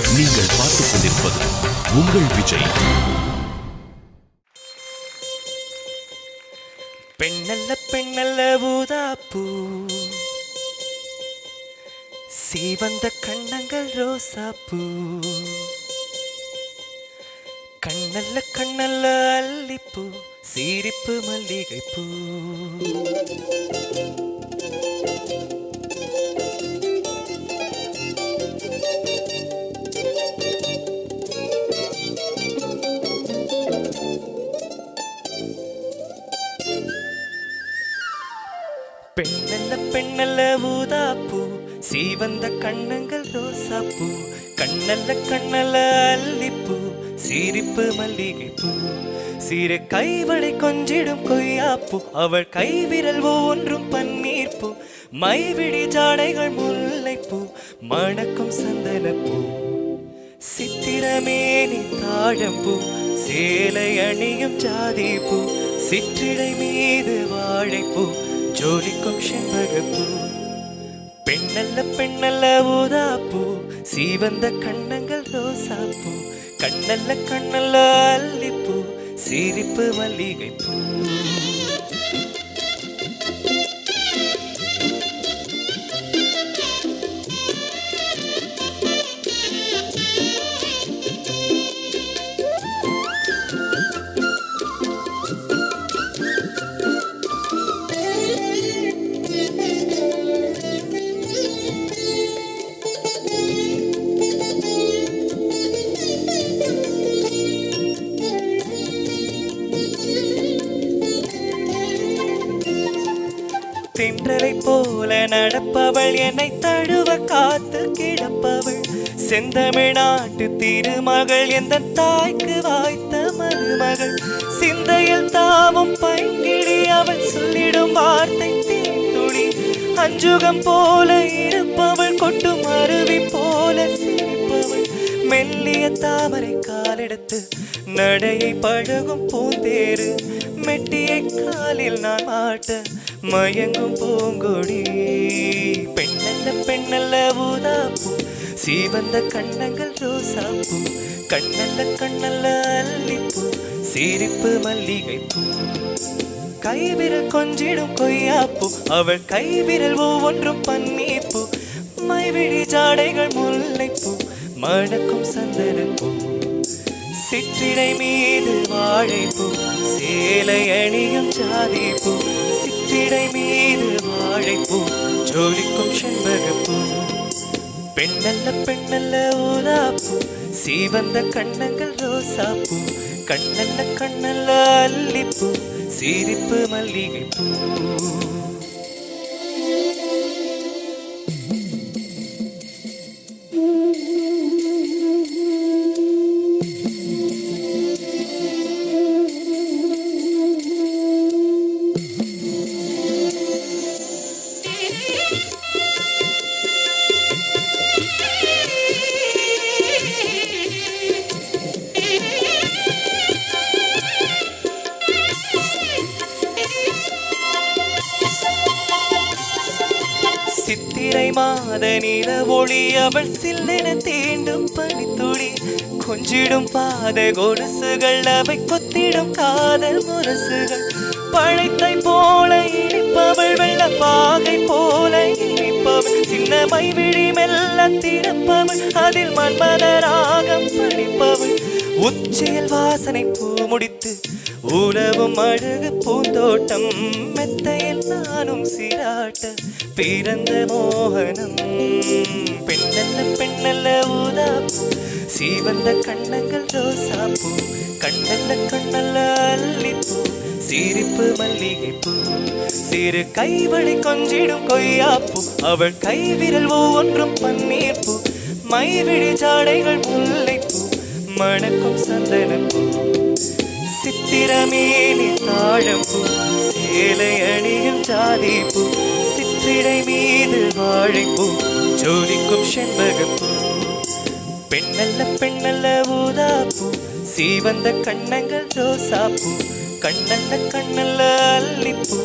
நீங்கள் பார்த்துக் கொண்டிருப்பது உங்கள் விஜய். பெண்ணல்ல பெண்ணல்ல ஊதாப்பூ, சீவந்த கண்ணங்கள் ரோசாப்பூ, கண்ணல்ல கண்ணல்ல அல்லிப்பூ, சீரிப்பு மல்லிகைப்பூ. பெண்ணல்ல பெண்ணல்ல ஊதாப்பூ, சீவந்த கண்ணங்கள் ரோசாப்பூ, கண்ணல்ல கண்ணல்ல அல்லிப்பூ, சீரிப்பு மல்லிகைப்பூ. சிறு கைவளை கொஞ்சிடும் கொய்யாப்பூ, அவள் கைவிரல் ஒவ்வொன்றும் பன்னீர்ப்பூ, மைவிழி ஜாடைகள் முல்லைப்பூ, மணக்கும் சந்தனப்பூ. சித்திரமேனி தாழம்பூ, சேலை அணியும் ஜாதிப்பூ, சிற்றிடை மீது வாழைப்பூ, ஜோலிக்கும் செண்பகப்பூ. பெண்ணல்ல பெண்ணல்ல ஊதாப்பூ, சீவந்த கண்ணங்கள் ரோசாப்பூ, கண்ணல்ல கண்ணல்ல அல்லிப்பூ, சீரிப்பு மல்லிகைப்பூ. தென்றலை போல நடப்பவள், என்னை தழுவ காத்து கிடப்பவள், செந்தமிழ்நாட்டு திருமகள், எந்த தாய்க்கு வாய்த்த மருமகள். சிந்தையில் தாவும் பைங்கிழி, அவள் சொல்லிடும் வார்த்தை தீத்துளி, அஞ்சுகம் போல இருப்பவள், கொட்டும் அருவி போல சிரிப்பவள், மெல்லிய தாமரை காலெடுத்து நடையை பழகும் பூந்தேறு, மெட்டியை காலில் நான் மாட்ட மயங்கும் பூங்கொடி. பெண்ணல்ல பெண்ணல்ல ஊதாப்பூ, சீவந்த கண்ணங்கள் ரோசாப்பூ, கண்ணல்ல கண்ணல்ல அல்லிப்பூ, சீரிப்பு மல்லிகைப்பூ. கைவிரல் கொஞ்சிடும் கொய்யாப்பூ, அவள் கைவிரல் ஒவ்வொன்றும் பன்னீர்ப்பூ, மைவிழி ஜாடைகள் முல்லைப்பூ, மணக்கும் சந்தனப்பூ. சிற்றிடை மீது வாழைப்பூ, சேலை அணியும் ஜாதிப்பூ, சிற்றிடை மீது வாழைப்பூ, ஜோலிக்கும் செண்பகப்பூ. பெண்ணல்ல பெண்ணல்ல ஊதாப்பூ, சீவந்த கண்ணங்கள் ரோசாப்பூ, கண்ணல்ல கண்ணல்ல அல்லிப்பூ, சீரிப்பு மல்லிகைப்பூ. சித்திரை மாத நில ஒளி, அவள் சில்லென தீண்டும் பனித்துளி, கொஞ்சிடும் பாத கொலுசுகள், அவை கொத்திடும் காதல் முரசுகள், பழைத்தை போல இனிப்பவள், வெள்ள பாகை போல இனிப்பவள், சின்ன மைவிழி மெல்ல திறப்பவள், அதில் மன்மதராகம் படிப்பவள், உச்சியில் வாசனை பூ முடித்து உலவும் அழகு பூந்தோட்டம், மெத்தையில் நானும் சீராட்ட பிறந்த மோகனம். பெண்ணல்ல பெண்ணல்ல ஊதாப்பூ, சீவந்த கண்ணங்கள் ரோசாப்பூ, கண்ணல்ல கண்ணல்ல அல்லிப்பூ, சீரிப்பு மல்லிகைப்பூ. சிறு கைவளை கொஞ்சிடும் கொய்யாப்பூ, அவள் கைவிரல் ஒவ்வொன்றும் பன்னீர்ப்பூ, மைவிழி ஜாடைகள் முல்லைப்பூ, மணக்கும் சந்தனப்பூ. சித்திரமேனி தாழம்பூ, சேலை அணியும் ஜாதிப்பூ, சிற்றிடை மீது வாழைப்பூ, ஜோலிக்கும் செண்பகப்பூ. பெண்ணல்ல பெண்ணல்ல ஊதாப்பூ, சீவந்த கண்ணங்கள் ரோசாப்பூ, கண்ணல்ல கண்ணல்ல அல்லிப்பூ.